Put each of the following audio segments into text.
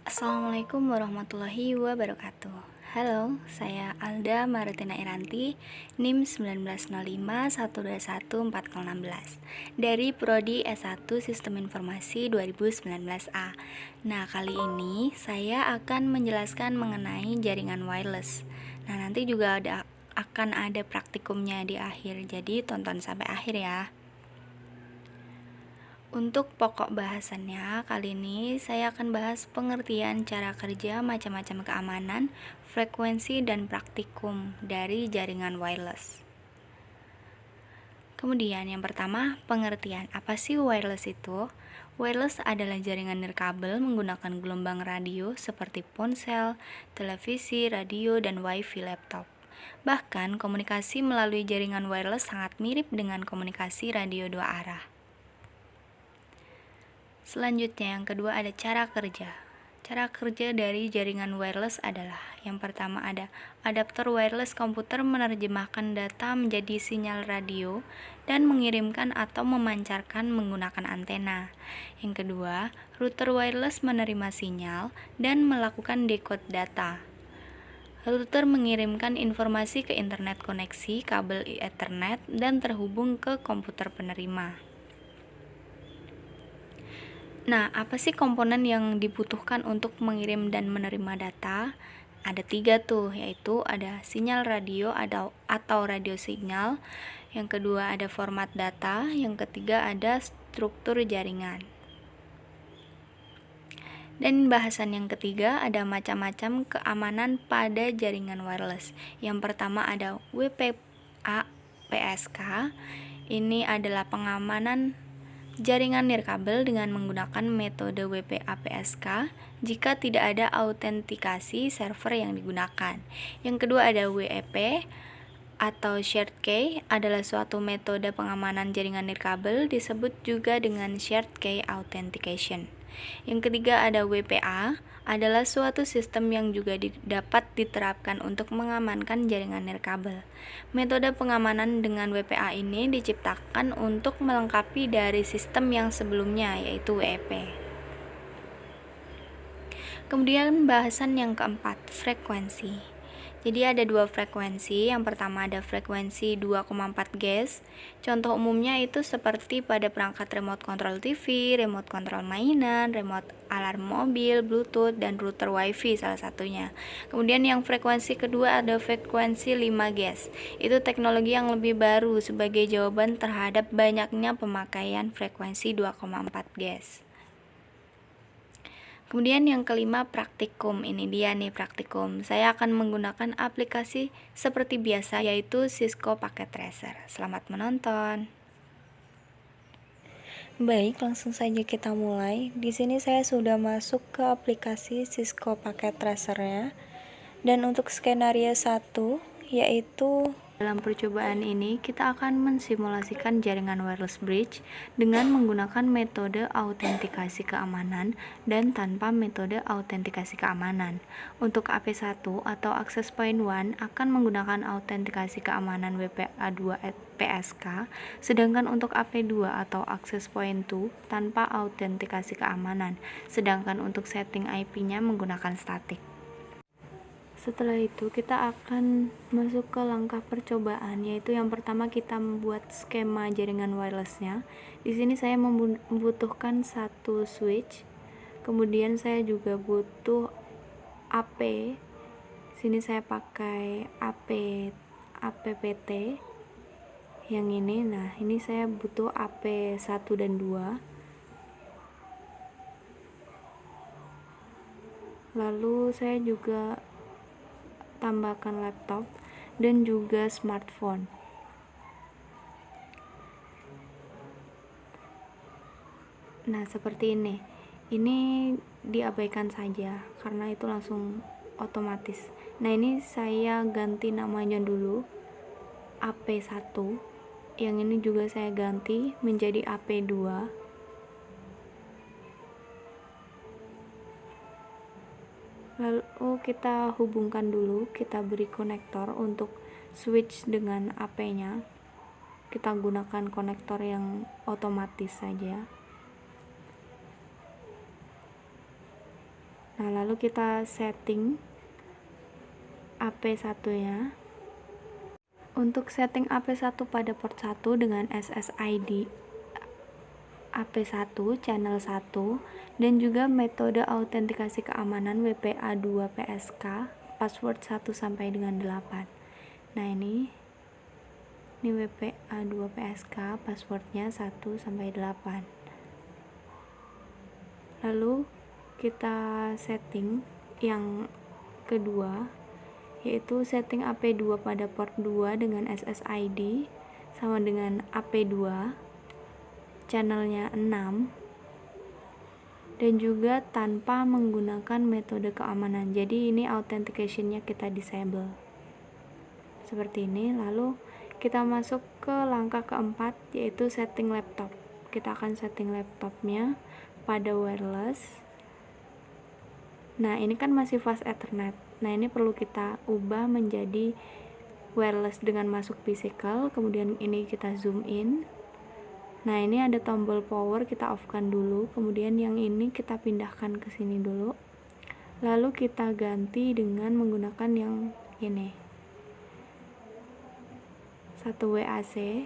Assalamualaikum warahmatullahi wabarakatuh. Halo, saya Alda Maritina Iranti, NIM 1905121416 dari Prodi S1 Sistem Informasi 2019A. Nah, kali ini saya akan menjelaskan mengenai jaringan wireless. Nah, nanti juga akan ada praktikumnya di akhir, jadi tonton sampai akhir ya. Untuk pokok bahasannya, kali ini saya akan bahas pengertian cara kerja macam-macam keamanan, frekuensi, dan praktikum dari jaringan wireless. Kemudian yang pertama, pengertian. Apa sih wireless itu? Wireless adalah jaringan nirkabel menggunakan gelombang radio seperti ponsel, televisi, radio, dan wifi laptop. Bahkan, komunikasi melalui jaringan wireless sangat mirip dengan komunikasi radio dua arah. Selanjutnya yang kedua ada cara kerja. Cara kerja dari jaringan wireless adalah yang pertama ada adaptor wireless komputer menerjemahkan data menjadi sinyal radio dan mengirimkan atau memancarkan menggunakan antena. Yang kedua, router wireless menerima sinyal dan melakukan decode data. Router mengirimkan informasi ke internet koneksi kabel Ethernet dan terhubung ke komputer penerima. Nah, apa sih komponen yang dibutuhkan untuk mengirim dan menerima data? Ada 3 tuh, yaitu ada sinyal radio atau radio signal, yang kedua ada format data, yang ketiga ada struktur jaringan. Dan bahasan yang ketiga ada macam-macam keamanan pada jaringan wireless. Yang pertama ada WPA PSK. Ini adalah pengamanan jaringan nirkabel dengan menggunakan metode WPA-PSK jika tidak ada autentikasi server yang digunakan. Yang kedua ada WEP atau Shared Key adalah suatu metode pengamanan jaringan nirkabel, disebut juga dengan Shared Key Authentication. Yang ketiga ada WPA, adalah suatu sistem yang juga dapat diterapkan untuk mengamankan jaringan nirkabel. Metode pengamanan dengan WPA ini diciptakan untuk melengkapi dari sistem yang sebelumnya, yaitu WEP. Kemudian bahasan yang keempat, frekuensi. Jadi ada 2 frekuensi. Yang pertama ada frekuensi 2,4 GHz. Contoh umumnya itu seperti pada perangkat remote control TV, remote control mainan, remote alarm mobil, Bluetooth, dan router WiFi salah satunya. Kemudian yang frekuensi kedua ada frekuensi 5 GHz. Itu teknologi yang lebih baru sebagai jawaban terhadap banyaknya pemakaian frekuensi 2,4 GHz. Kemudian yang kelima praktikum, ini dia nih praktikum. Saya akan menggunakan aplikasi seperti biasa yaitu Cisco Packet Tracer. Selamat menonton. Baik, langsung saja kita mulai. Di sini saya sudah masuk ke aplikasi Cisco Packet Tracer-nya. Dan untuk skenario 1 yaitu dalam percobaan ini, kita akan mensimulasikan jaringan wireless bridge dengan menggunakan metode autentikasi keamanan dan tanpa metode autentikasi keamanan. Untuk AP1 atau Access Point 1 akan menggunakan autentikasi keamanan WPA2 PSK, sedangkan untuk AP2 atau Access Point 2 tanpa autentikasi keamanan, sedangkan untuk setting IP-nya menggunakan static. Setelah itu kita akan masuk ke langkah percobaan, yaitu yang pertama kita membuat skema jaringan wirelessnya. Di sini saya membutuhkan satu switch, kemudian saya juga butuh AP. Sini saya pakai APPT yang ini. Nah, ini saya butuh AP1 dan 2. Lalu saya juga tambahkan laptop dan juga smartphone. Nah, seperti ini. Ini diabaikan saja karena itu langsung otomatis. Nah, ini saya ganti namanya dulu AP1. Yang ini juga saya ganti menjadi AP2. Lalu kita hubungkan dulu, kita beri konektor untuk switch dengan AP-nya. Kita gunakan konektor yang otomatis saja. Nah, lalu kita setting AP1 nya. Untuk setting AP1 pada port 1 dengan SSID AP1 channel 1 dan juga metode autentikasi keamanan WPA2 PSK password 1 sampai dengan 8. Nah, ini WPA2 PSK passwordnya 1 sampai 8. Lalu kita setting yang kedua, yaitu setting AP2 pada port 2 dengan SSID sama dengan AP2 channelnya 6 dan juga tanpa menggunakan metode keamanan. Jadi ini authentication-nya kita disable seperti ini. Lalu kita masuk ke langkah keempat, yaitu setting laptop. Kita akan setting laptopnya pada wireless. Nah, ini kan masih fast Ethernet. Nah, ini perlu kita ubah menjadi wireless dengan masuk physical. Kemudian ini kita zoom in. Nah, ini ada tombol power, kita off-kan dulu. Kemudian yang ini kita pindahkan ke sini dulu. Lalu kita ganti dengan menggunakan yang ini. 1 WAC.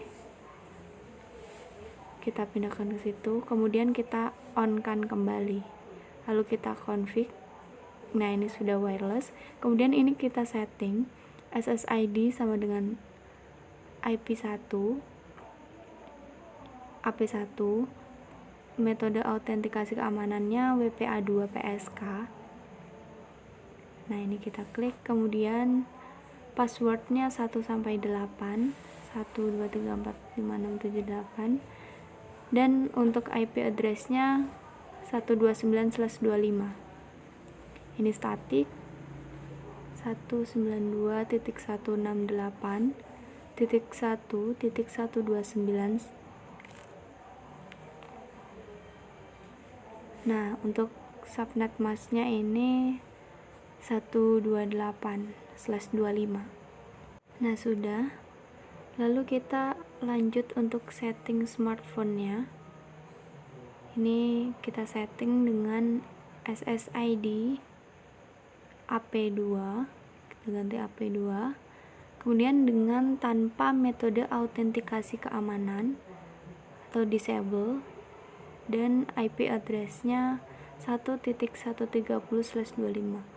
Kita pindahkan ke situ. Kemudian kita on-kan kembali. Lalu kita config. Nah, ini sudah wireless. Kemudian ini kita setting SSID sama dengan IP1, AP1, metode autentikasi keamanannya WPA2 PSK. Nah, ini kita klik, kemudian passwordnya 1 sampai 8, 1 2 3 4 5 6 7 8, dan untuk IP address-nya 129/25. Ini static 192.168.1.129. Nah, untuk subnet masknya ini 128/25. Nah, sudah. Lalu kita lanjut untuk setting smartphone-nya. Ini kita setting dengan SSID AP2. Kita ganti AP2. Kemudian dengan tanpa metode autentikasi keamanan atau disable, dan IP address-nya 1.130/25.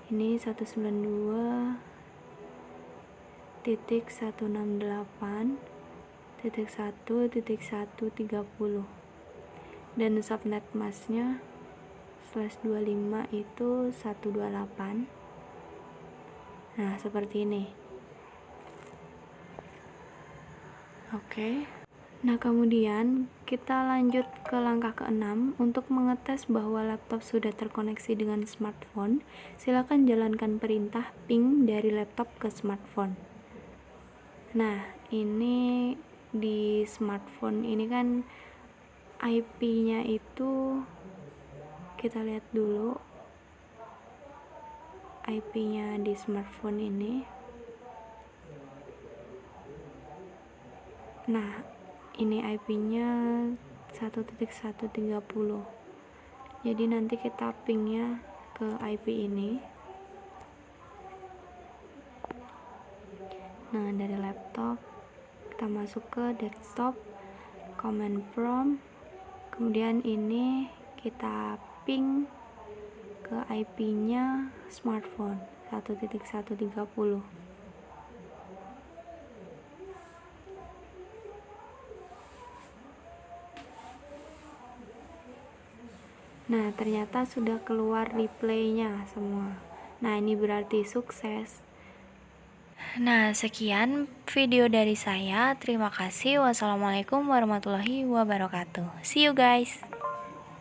Ini 192.168.1.130, dan subnet masknya /25 itu 128. Nah, seperti ini. Oke. Nah, kemudian kita lanjut ke langkah ke-6. Untuk mengetes bahwa laptop sudah terkoneksi dengan smartphone, silakan jalankan perintah ping dari laptop ke smartphone. Nah, ini di smartphone ini kan IP-nya itu, kita lihat dulu IP-nya di smartphone ini. Nah, ini IP-nya 1.130. Jadi nanti kita pingnya ke IP ini. Nah, dari laptop kita masuk ke desktop, command prompt, kemudian ini kita ping ke IP-nya smartphone 1.130. Nah, ternyata sudah keluar replaynya semua. Nah, ini berarti sukses. Nah, sekian video dari saya. Terima kasih. Wassalamualaikum warahmatullahi wabarakatuh. See you guys.